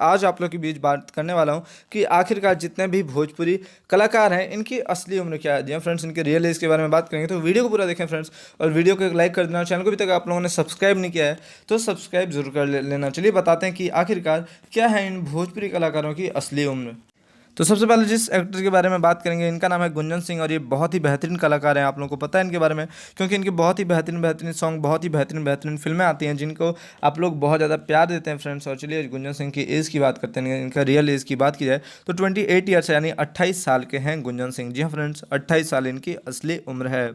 आज आप लोग के बीच बात करने वाला हूँ कि आखिरकार जितने भी भोजपुरी कलाकार हैं इनकी असली उम्र क्या है। जी हाँ फ्रेंड्स, इनके रियल एज के बारे में बात करेंगे, तो वीडियो को पूरा देखें फ्रेंड्स, और वीडियो को एक लाइक कर देना। चैनल को अभी तक आप लोगों ने सब्सक्राइब नहीं किया है तो सब्सक्राइब जरूर कर लेना। चलिए बताते हैं कि आखिरकार क्या है इन भोजपुरी कलाकारों की असली उम्र। तो सबसे पहले जिस एक्टर के बारे में बात करेंगे, इनका नाम है गुंजन सिंह, और ये बहुत ही बेहतरीन कलाकार हैं। आप लोगों को पता है इनके बारे में, क्योंकि इनके बहुत ही बेहतरीन बेहतरीन सॉन्ग, बहुत ही बेहतरीन बेहतरीन फिल्में आती हैं जिनको आप लोग बहुत ज़्यादा प्यार देते हैं फ्रेंड्स। और चलिए गुंजन सिंह की एज की बात करते हैं, इनका रियल एज की बात की जाए तो 28 ईयर्स यानी 28 साल के हैं गुंजन सिंह। जी हाँ फ्रेंड्स, 28 साल इनकी असली उम्र है।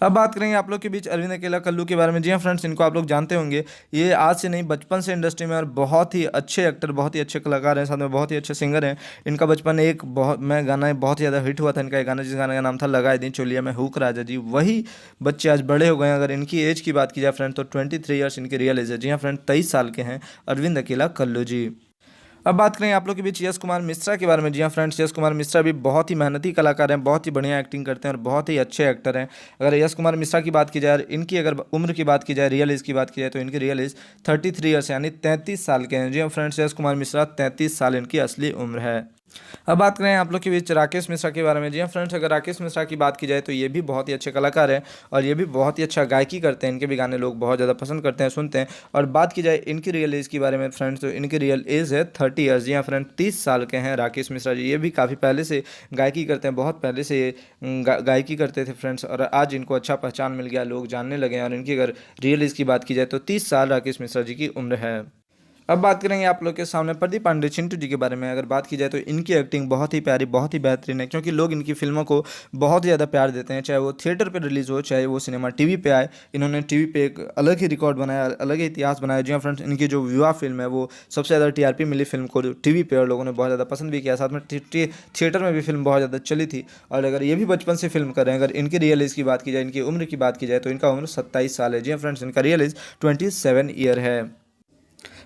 अब बात करेंगे आप लोग के बीच अरविंद अकेला कल्लू के बारे में। जी हाँ फ्रेंड्स, इनको आप लोग जानते होंगे, ये आज से नहीं बचपन से इंडस्ट्री में, और बहुत ही अच्छे एक्टर, बहुत ही अच्छे कलाकार हैं, साथ में बहुत ही अच्छे सिंगर हैं। इनका बचपन एक बहुत में गाना बहुत ही ज़्यादा हिट हुआ था इनका एक गाना, जिस गाने का नाम था लगाए दी चोलिया में हुक राजा जी। वही बच्चे आज बड़े हो गए हैं। अगर इनकी एज की बात की जाए फ्रेंड तो 23 ईयर्स इनकी रियल एज है। जी हाँ फ्रेंड, 23 साल के हैं अरविंद अकेला कल्लू जी। अब बात करें आप लोग के बीच यश कुमार मिश्रा के बारे में। जी हाँ फ्रेंड्स, यश कुमार मिश्रा भी बहुत ही मेहनती कलाकार हैं, बहुत ही बढ़िया एक्टिंग करते हैं और बहुत ही अच्छे एक्टर हैं। अगर यश कुमार मिश्रा की बात की जाए, इनकी अगर उम्र की बात की जाए, रियल एज की बात की जाए, तो इनकी रियल एज 33 ईयर्स यानी 33 साल के हैं। जी हाँ फ्रेंड्स, यश कुमार मिश्रा 33 साल इनकी असली उम्र है। अब बात करें आप लोग के बीच राकेश मिश्रा के बारे में। जी हाँ फ्रेंड्स, अगर राकेश मिश्रा की बात की जाए तो ये भी बहुत ही अच्छे कलाकार हैं, और ये भी बहुत ही अच्छा गायकी करते हैं। इनके भी गाने लोग बहुत ज़्यादा पसंद करते हैं, सुनते हैं। और बात की जाए इनकी रियल एज के बारे में फ्रेंड्स, तो इनकी रियल एज है 30 ईयर्स। जी हाँ फ्रेंड, 30 साल के हैं राकेश मिश्रा जी। ये भी काफ़ी पहले से गायकी करते हैं, बहुत पहले से ये गायकी करते थे फ्रेंड्स, और आज इनको अच्छा पहचान मिल गया, लोग जानने लगे हैं। और इनकी अगर रियल एज की बात की जाए तो 30 साल राकेश मिश्रा जी की उम्र है। अब बात करेंगे आप लोग के सामने प्रदीप पांडे चिंटू जी के बारे में। अगर बात की जाए तो इनकी एक्टिंग बहुत ही प्यारी, बहुत ही बेहतरीन है, क्योंकि लोग इनकी फिल्मों को बहुत ही ज़्यादा प्यार देते हैं, चाहे वो थिएटर पर रिलीज़ हो, चाहे वो सिनेमा टीवी पे आए। इन्होंने टीवी पे एक अलग ही रिकॉर्ड बनाया, अलग ही इतिहास बनाया। जी हाँ फ्रेंड्स, इनकी जो विवाह फिल्म है वो सबसे ज़्यादा टीआरपी मिली फिल्म को टीवी पे, और लोगों ने बहुत ज़्यादा पसंद भी किया। साथ में थिएटर में भी फिल्म बहुत ज़्यादा चली थी। और अगर ये भी बचपन से फिल्म कर रहे हैं, अगर इनकी रियल एज की बात की जाए, इनकी उम्र की बात की जाए, तो इनका उम्र 27 साल है। जी हाँ फ्रेंड्स, इनका रियल एज 27 ईयर है।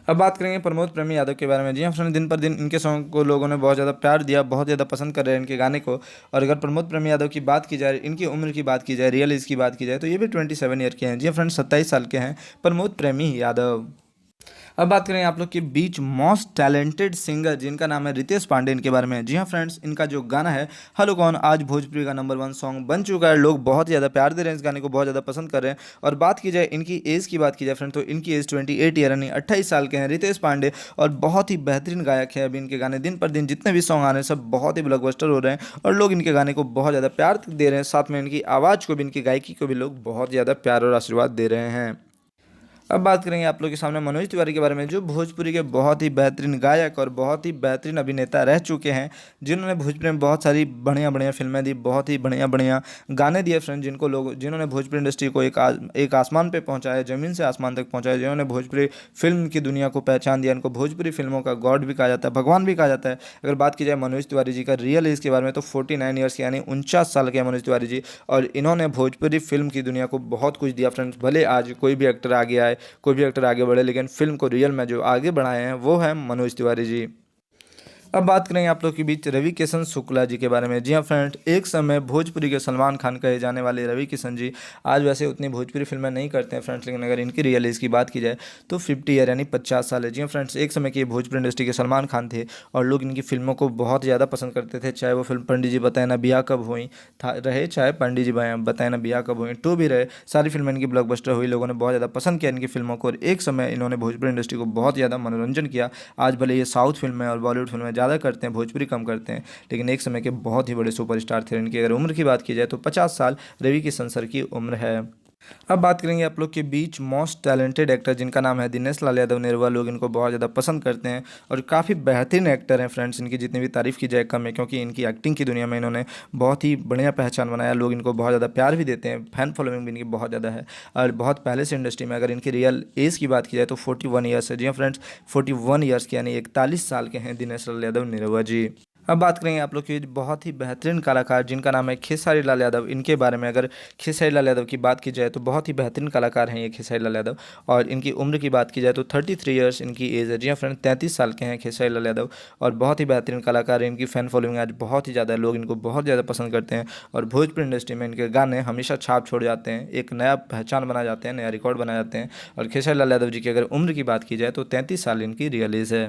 अब बात करेंगे प्रमोद प्रेमी यादव के बारे में। जी हाँ फ्रेंड, दिन पर दिन इनके सॉन्ग को लोगों ने बहुत ज़्यादा प्यार दिया, बहुत ज़्यादा पसंद कर रहे हैं इनके गाने को। और अगर प्रमोद प्रेमी यादव की बात की जाए, इनकी उम्र की बात की जाए, रियल एज की बात की जाए, तो ये भी 27 ईयर के हैं। जी हाँ फ्रेंड, 27 साल के हैं प्रमोद प्रेमी यादव। अब बात करें आप लोग के बीच मोस्ट टैलेंटेड सिंगर, जिनका नाम है रितेश पांडे, इनके बारे में। जी हाँ फ्रेंड्स, इनका जो गाना है हेलो कौन, आज भोजपुरी का नंबर 1 सॉन्ग बन चुका है। लोग बहुत ज़्यादा प्यार दे रहे हैं इस गाने को, बहुत ज़्यादा पसंद कर रहे हैं। और बात की जाए इनकी एज की बात की जाए फ्रेंड, तो इनकी एज 28 ईयर यानी 28 साल के हैं रितेश पांडे, और बहुत ही बेहतरीन गायक है। अभी इनके गाने दिन पर दिन जितने भी सॉन्ग आ रहे हैं सब बहुत ही ब्लॉकबस्टर हो रहे हैं, और लोग इनके गाने को बहुत ज़्यादा प्यार दे रहे हैं। साथ में इनकी आवाज़ को भी, इनकी गायकी को भी लोग बहुत ज़्यादा प्यार और आशीर्वाद दे रहे हैं। अब बात करेंगे आप लोग के सामने मनोज तिवारी के बारे में, जो भोजपुरी के बहुत ही बेहतरीन गायक और बहुत ही बेहतरीन अभिनेता रह चुके हैं, जिन्होंने भोजपुरी में बहुत सारी बढ़िया बढ़िया फिल्में दी, बहुत ही बढ़िया बढ़िया गाने दिए फ्रेंड, जिन्होंने भोजपुरी इंडस्ट्री को एक आसमान पे पहुंचाया, ज़मीन से आसमान तक पहुंचाया, जिन्होंने भोजपुरी फिल्म की दुनिया को पहचान दिया। इनको भोजपुरी फिल्मों का गॉड भी कहा जाता है, भगवान भी कहा जाता है। अगर बात की जाए मनोज तिवारी जी का रियल एज के बारे में, तो 49 ईयर्स के यानी 49 साल के हैं मनोज तिवारी जी, और इन्होंने भोजपुरी फिल्म की दुनिया को बहुत कुछ दिया फ्रेंड्स। भले आज कोई भी एक्टर आगे आए, कोई भी एक्टर आगे बढ़े, लेकिन फिल्म को रियल में जो आगे बढ़ाए हैं वो है मनोज तिवारी जी। अब बात करेंगे आप लोग के बीच रवि किशन शुक्ला जी के बारे में। जी हाँ फ्रेंड, एक समय भोजपुरी के सलमान खान कहे जाने वाले रवि किशन जी आज वैसे उतनी भोजपुरी फिल्में नहीं करते हैं फ्रेंड्स, लेकिन अगर इनकी रियल एज की बात की जाए तो 50 ईयर यानी 50 साल है। जी हाँ फ्रेंड्स, एक समय के भोजपुरी इंडस्ट्री के सलमान खान थे, और लोग इनकी फिल्मों को बहुत ज़्यादा पसंद करते थे। चाहे वो फिल्म पंडित जी बताए ना बिया कब हुई था रहे, चाहे पंडित जी बताए ना बिया कब हुई टू भी रहे, सारी फिल्में इनकी ब्लॉकबस्टर हुई, लोगों ने बहुत ज़्यादा पसंद किया इनकी फिल्मों को। और एक समय इन्होंने भोजपुरी इंडस्ट्री को बहुत ज़्यादा मनोरंजन किया। आज भले ये साउथ फिल्में और बॉलीवुड फिल्में ज़्यादा करते हैं, भोजपुरी कम करते हैं, लेकिन एक समय के बहुत ही बड़े सुपरस्टार थे। इनकी अगर उम्र की बात की जाए तो 50 साल रवि किशन सर की उम्र है। अब बात करेंगे आप लोग के बीच मोस्ट टैलेंटेड एक्टर, जिनका नाम है दिनेश लाल यादव निरवा। लोग इनको बहुत ज़्यादा पसंद करते हैं, और काफ़ी बेहतरीन एक्टर हैं फ्रेंड्स। इनकी जितनी भी तारीफ़ की जाए कम है, क्योंकि इनकी एक्टिंग की दुनिया में इन्होंने बहुत ही बढ़िया पहचान बनाया। लोग इनको बहुत ज़्यादा प्यार भी देते हैं, फैन फॉलोइंग भी इनकी बहुत ज़्यादा है, और बहुत पहले से इंडस्ट्री में। अगर इनकी रियल एज की बात की जाए तो 41 ईयर्स है। जी हाँ फ्रेंड्स, 41 ईयर्स के यानी 41 साल के हैं दिनेश लाल यादव निरवा जी। अब बात करेंगे आप लोग की बहुत ही बेहतरीन कलाकार, जिनका नाम है खेसारी लाल यादव, इनके बारे में। अगर खेसारी लाल यादव की बात की जाए तो बहुत ही बेहतरीन कलाकार हैं ये खेसारी लाल यादव, और इनकी उम्र की बात की जाए तो 33 ईयर्स इनकी एज है। जी हाँ फ्रेंड, 33 साल के हैं खेसारी लाल यादव, और बहुत ही बेहतरीन कलाकार हैं। इनकी फ़ैन फॉलोइंग आज बहुत ही ज़्यादा है, लोग इनको बहुत ज़्यादा पसंद करते हैं, और भोजपुरी इंडस्ट्री में इनके गाने हमेशा छाप छोड़ जाते हैं, एक नया पहचान बना जाते हैं, नया रिकॉर्ड बना जाते हैं। और खेसारी लाल यादव जी की अगर उम्र की बात की जाए तो 33 साल इनकी रियल एज है।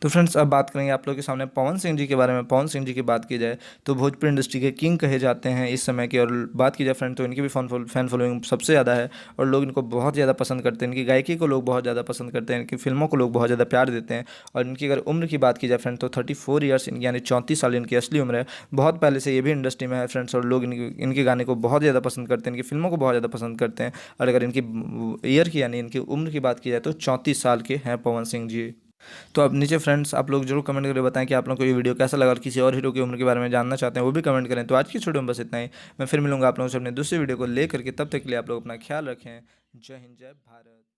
तो फ्रेंड्स अब बात करेंगे आप लोग के सामने पवन सिंह जी के बारे में। पवन सिंह जी की बात की जाए तो भोजपुरी इंडस्ट्री के किंग कहे जाते हैं इस समय के। और बात की जाए फ्रेंड तो इनकी भी फैन फॉलोइंग सबसे ज़्यादा है और लोग इनको बहुत ज़्यादा पसंद करते हैं। इनकी गायकी को लोग बहुत ज़्यादा पसंद करते हैं, इनकी फिल्मों को लोग बहुत ज़्यादा प्यार देते हैं। और इनकी अगर उम्र की बात की जाए फ्रेंड तो 34 ईयर्स यानी 34 साल इनकी असली उम्र है। बहुत पहले से ये भी इंडस्ट्री में है फ्रेंड्स और लोग इनके गाने को बहुत ज़्यादा पसंद करते हैं, इनकी फिल्मों को बहुत ज़्यादा पसंद करते हैं। और अगर इनकी ईयर की यानी इनकी उम्र की बात की जाए तो 34 साल के हैं पवन सिंह जी। तो अब नीचे फ्रेंड्स आप लोग जरूर कमेंट करके बताएं कि आप लोगों को ये वीडियो कैसा लगा और किसी और हीरो की उम्र के बारे में जानना चाहते हैं वो भी कमेंट करें। तो आज की वीडियो में बस इतना ही। मैं फिर मिलूंगा आप लोगों से अपने दूसरी वीडियो को लेकर के, तब तक के लिए आप लोग अपना ख्याल रखें। जय हिंद, जय भारत।